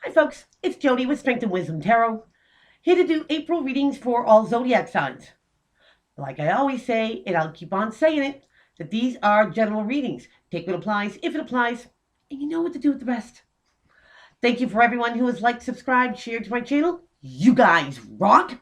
Hi folks, it's Jody with Strength and Wisdom Tarot, here to do April readings for all zodiac signs. Like I always say, and I'll keep on saying it, that these are general readings. Take what applies, if it applies, and you know what to do with the rest. Thank you for everyone who has liked, subscribed, shared to my channel. You guys rock!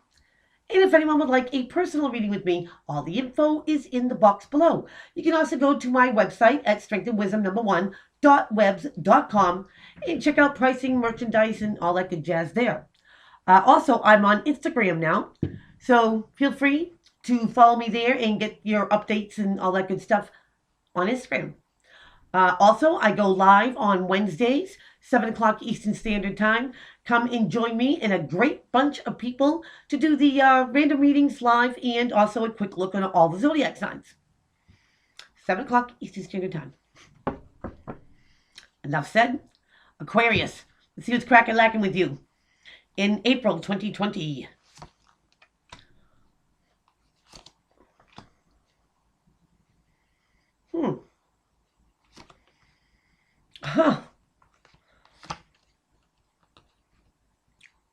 And if anyone would like a personal reading with me, all the info is in the box below. You can also go to my website at strengthandwisdom1.webs.com and check out pricing, merchandise, and all that good jazz there. Also, I'm on Instagram now, so feel free to follow me there and get your updates and all that good stuff on Instagram. Also, I go live on Wednesdays, 7 o'clock Eastern Standard Time. Come and join me and a great bunch of people to do the random readings live and also a quick look on all the zodiac signs. 7 o'clock Eastern Standard Time. Enough said. Aquarius, let's see what's cracking lacking with you in April 2020. Huh.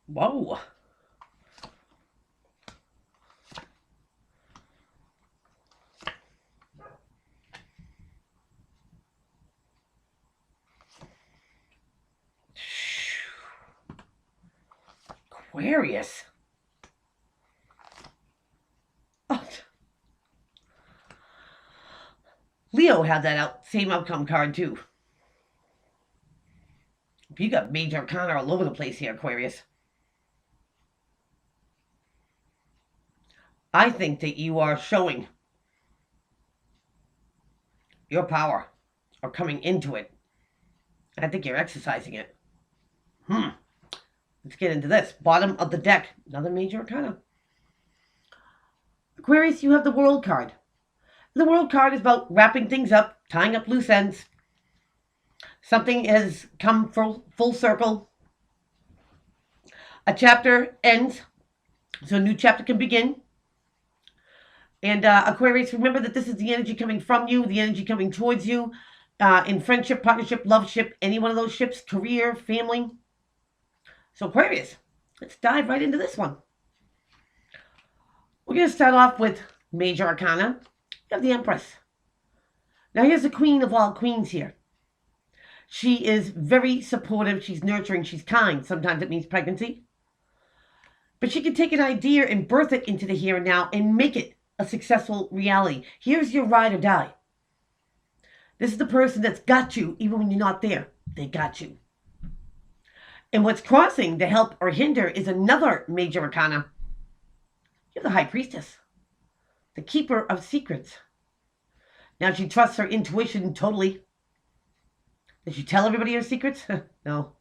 Whoa. Aquarius. Oh. Leo had that same outcome card too. You got major arcana all over the place here, Aquarius. I think that you are showing your power or coming into it. I think you're exercising it. Let's get into this. Bottom of the deck. Another major arcana. Aquarius, you have the World card. The World card is about wrapping things up, tying up loose ends. Something has come full circle. A chapter ends, so a new chapter can begin. And Aquarius, remember that this is the energy coming from you, the energy coming towards you, in friendship, partnership, love ship, any one of those ships, career, family. So Aquarius, let's dive right into this one. We're going to start off with major arcana. You have the Empress. Now here's the queen of all queens here. She is very supportive. She's nurturing. She's kind. Sometimes it means pregnancy. But she can take an idea and birth it into the here and now and make it a successful reality. Here's your ride or die. This is the person that's got you even when you're not there. They got you. And what's crossing to help or hinder is another major arcana. You're the High Priestess. The keeper of secrets. Now she trusts her intuition totally. Does she tell everybody her secrets? No.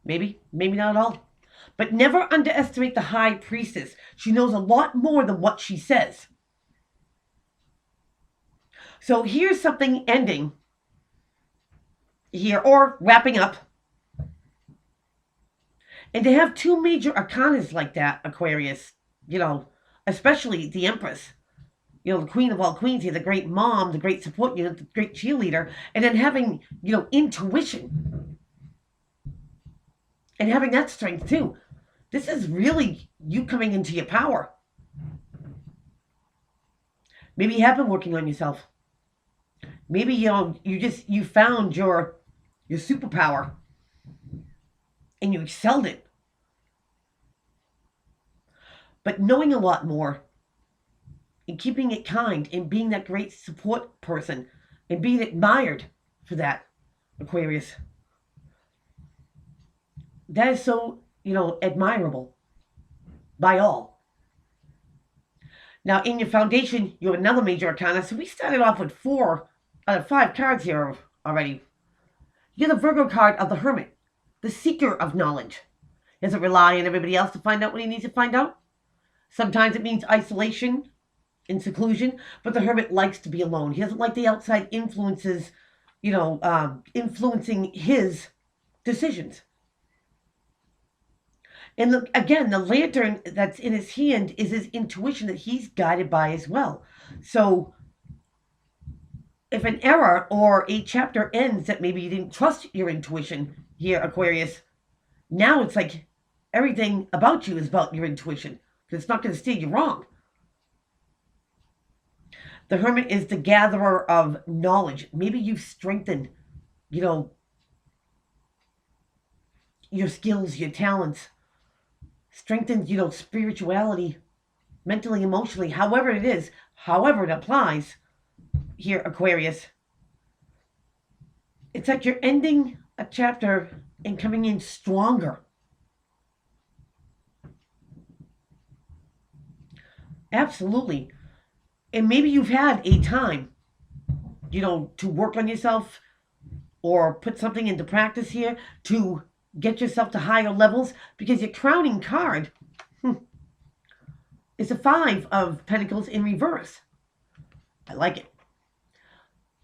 Maybe not at all. But never underestimate the High Priestess. She knows a lot more than what she says. So here's something ending here, or wrapping up. And to have two major arcanas like that, Aquarius, especially the Empress, the queen of all queens here, the great mom, the great support unit, the great cheerleader, and then having, intuition. And having that strength too. This is really you coming into your power. Maybe you have been working on yourself. Maybe, you found your superpower and you excelled it. But knowing a lot more and keeping it kind and being that great support person and being admired for that, Aquarius. That is so, admirable by all. Now, in your foundation, you have another major arcana. So we started off with 4 out of 5 cards here already. You're the Virgo card of the Hermit, the seeker of knowledge. He doesn't rely on everybody else to find out what he needs to find out. Sometimes it means isolation and seclusion, but the Hermit likes to be alone. He doesn't like the outside influences, influencing his decisions. And look, again, the lantern that's in his hand is his intuition that he's guided by as well. So if an era or a chapter ends that maybe you didn't trust your intuition here, Aquarius, now it's like everything about you is about your intuition, because it's not going to steer you wrong. The Hermit is the gatherer of knowledge. Maybe you've strengthened, your skills, your talents, strengthened, spirituality, mentally, emotionally, however it is, however it applies here, Aquarius. It's like you're ending a chapter and coming in stronger. Absolutely. And maybe you've had a time, to work on yourself or put something into practice here to get yourself to higher levels, because your crowning card is a 5 of Pentacles in reverse. I like it.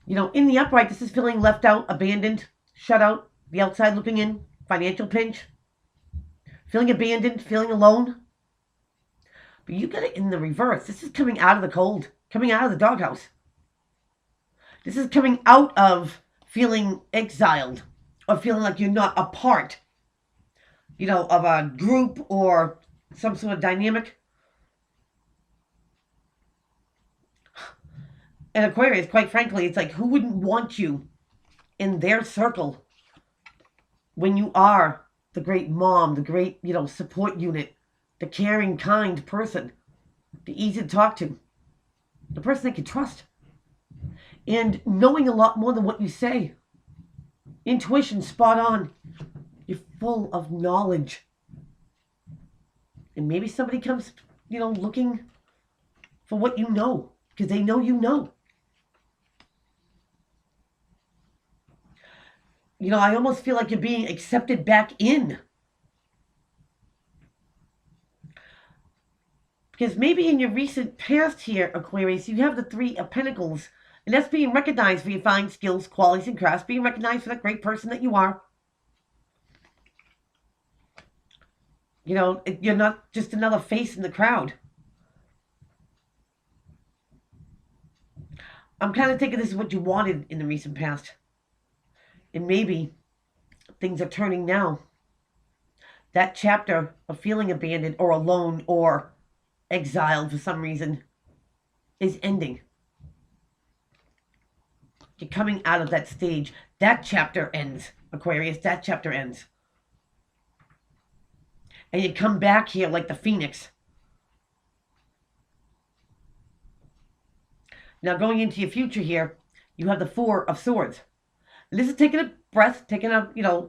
In the upright, this is feeling left out, abandoned, shut out, the outside looking in, financial pinch, feeling abandoned, feeling alone. But you got it in the reverse. This is coming out of the cold, coming out of the doghouse. This is coming out of feeling exiled or feeling like you're not a part, of a group or some sort of dynamic. And Aquarius, quite frankly, it's like, who wouldn't want you in their circle when you are the great mom, the great, support unit, the caring, kind person, the easy to talk to, the person they can trust, and knowing a lot more than what you say. Intuition, spot on. You're full of knowledge. And maybe somebody comes, looking for what you know, because they know you know. I almost feel like you're being accepted back in. Because maybe in your recent past here, Aquarius, you have the 3 of Pentacles. And that's being recognized for your fine skills, qualities, and crafts. Being recognized for that great person that you are. You're not just another face in the crowd. I'm kind of thinking this is what you wanted in the recent past. And maybe things are turning now. That chapter of feeling abandoned or alone or exiled for some reason is ending. You're coming out of that stage. That chapter ends, Aquarius. That chapter ends. And you come back here like the phoenix. Now going into your future here, you have the 4 of Swords. And this is taking a breath, taking a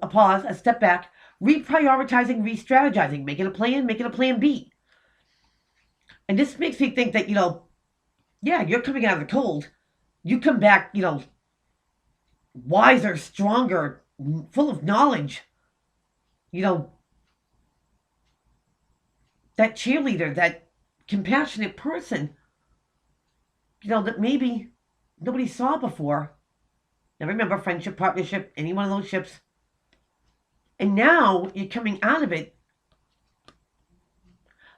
pause, a step back, reprioritizing, re-strategizing, making a plan B. And this makes me think that, yeah, you're coming out of the cold. You come back, wiser, stronger, full of knowledge. That cheerleader, that compassionate person, that maybe nobody saw before. Now remember, friendship, partnership, any one of those ships. And now you're coming out of it.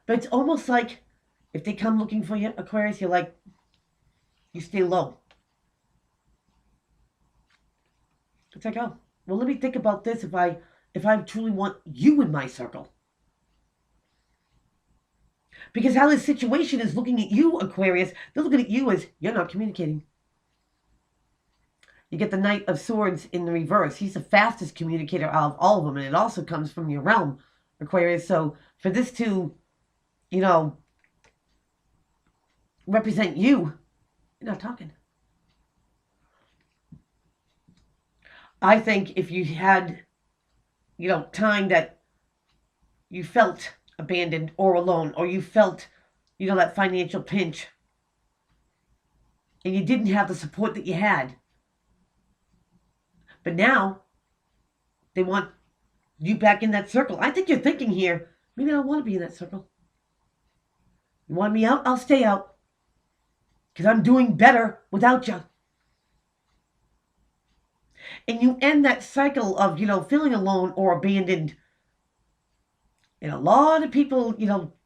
But it's almost like if they come looking for you, Aquarius, you're like, you stay low. It's like, oh, well, let me think about this if I truly want you in my circle. Because how this situation is looking at you, Aquarius, they're looking at you as you're not communicating. You get the Knight of Swords in the reverse. He's the fastest communicator out of all of them, and it also comes from your realm, Aquarius. So for this to, represent you, you're not talking. I think if you had, time that you felt abandoned or alone, or you felt, that financial pinch, and you didn't have the support that you had, but now they want you back in that circle. I think you're thinking here, maybe I don't want to be in that circle. You want me out? I'll stay out. Because I'm doing better without you. And you end that cycle of, feeling alone or abandoned. And a lot of people,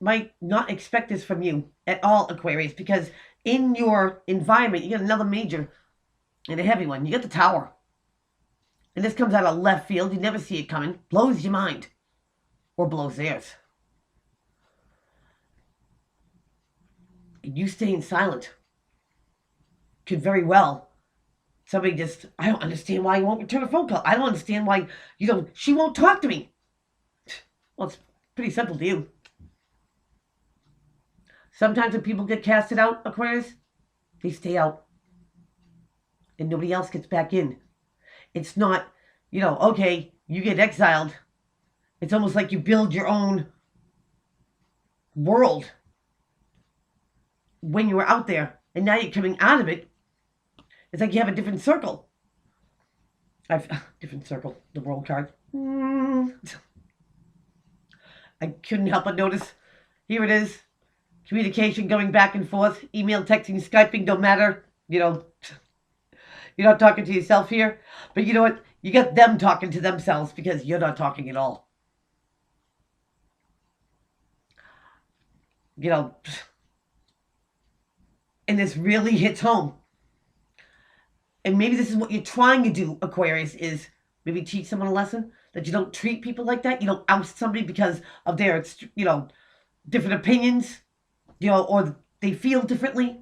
might not expect this from you at all, Aquarius, because in your environment, you get another major And a heavy one. You get the Tower. And this comes out of left field. You never see it coming. Blows your mind. Or blows theirs. And you staying silent could very well. Somebody just, I don't understand why you won't return a phone call. I don't understand why you don't, she won't talk to me. Well, it's pretty simple to you. Sometimes when people get casted out, Aquarius, they stay out. And nobody else gets back in. It's not, okay, you get exiled. It's almost like you build your own world when you were out there. And now you're coming out of it. It's like you have a different circle. Different circle, the world card. I couldn't help but notice. Here it is. Communication going back and forth. Email, texting, Skyping, don't matter. You're not talking to yourself here. But you know what? You got them talking to themselves because you're not talking at all. And this really hits home. And maybe this is what you're trying to do, Aquarius, is maybe teach someone a lesson. That you don't treat people like that. You don't oust somebody because of their, different opinions, or they feel differently.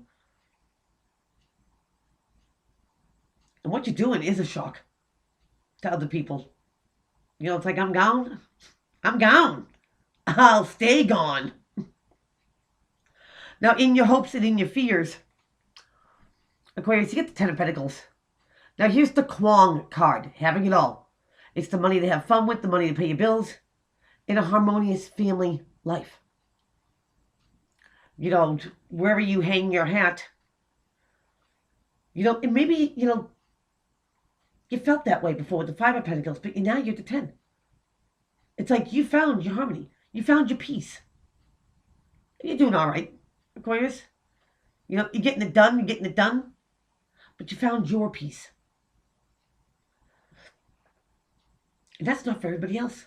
And what you're doing is a shock to other people. It's like, I'm gone. I'm gone. I'll stay gone. Now, in your hopes and in your fears, Aquarius, you get the Ten of Pentacles. Now, here's the Kwong card, having it all. It's the money to have fun with, the money to pay your bills, in a harmonious family life. Wherever you hang your hat, and maybe, you felt that way before with the Five of Pentacles, but now you're at the 10. It's like you found your harmony. You found your peace. You're doing all right, Aquarius. You're getting it done, but you found your peace. And that's not for everybody else.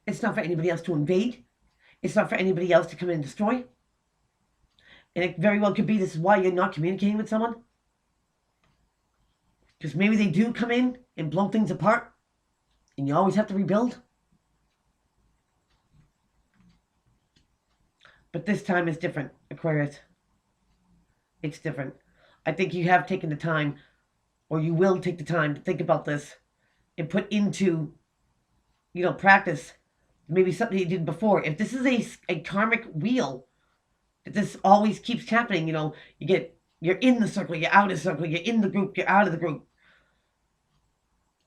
It's not for anybody else to invade. It's not for anybody else to come in and destroy. And it very well could be this is why you're not communicating with someone. Because maybe they do come in and blow things apart. And you always have to rebuild. But this time is different, Aquarius. It's different. I think you have taken the time, or you will take the time to think about this and put into, practice maybe something you did before. If this is a karmic wheel, if this always keeps happening, you're in the circle, you're out of the circle, you're in the group, you're out of the group.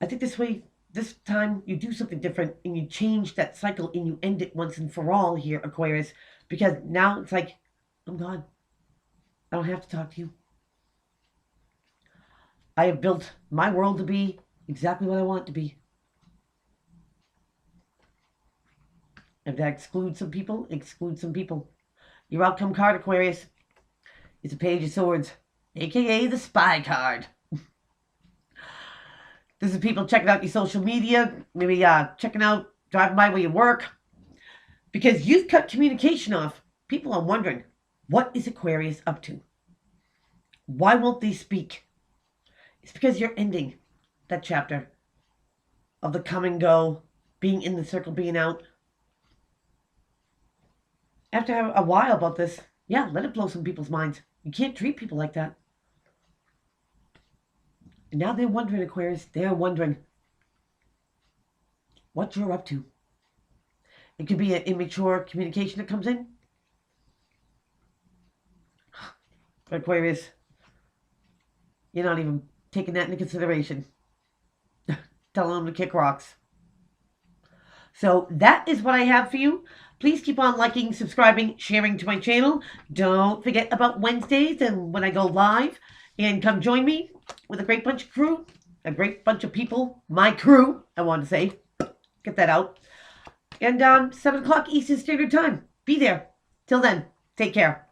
I think this time you do something different and you change that cycle and you end it once and for all here, Aquarius, because now it's like, I'm gone. I don't have to talk to you. I have built my world to be exactly what I want it to be. If that excludes some people, exclude some people. Your outcome card, Aquarius, is a Page of Swords, aka the Spy card. This is people checking out your social media, maybe checking out, driving by where you work. Because you've cut communication off. People are wondering, what is Aquarius up to? Why won't they speak? It's because you're ending that chapter of the come and go, being in the circle, being out. After a while about this, let it blow some people's minds. You can't treat people like that. And now they're wondering, Aquarius, they're wondering what you're up to. It could be an immature communication that comes in. Aquarius, you're not even taking that into consideration. Telling them to kick rocks. So that is what I have for you. Please keep on liking, subscribing, sharing to my channel. Don't forget about Wednesdays and when I go live. And come join me with a great bunch of crew. A great bunch of people. My crew, I want to say. Get that out. And 7 o'clock Eastern Standard Time. Be there. Till then, take care.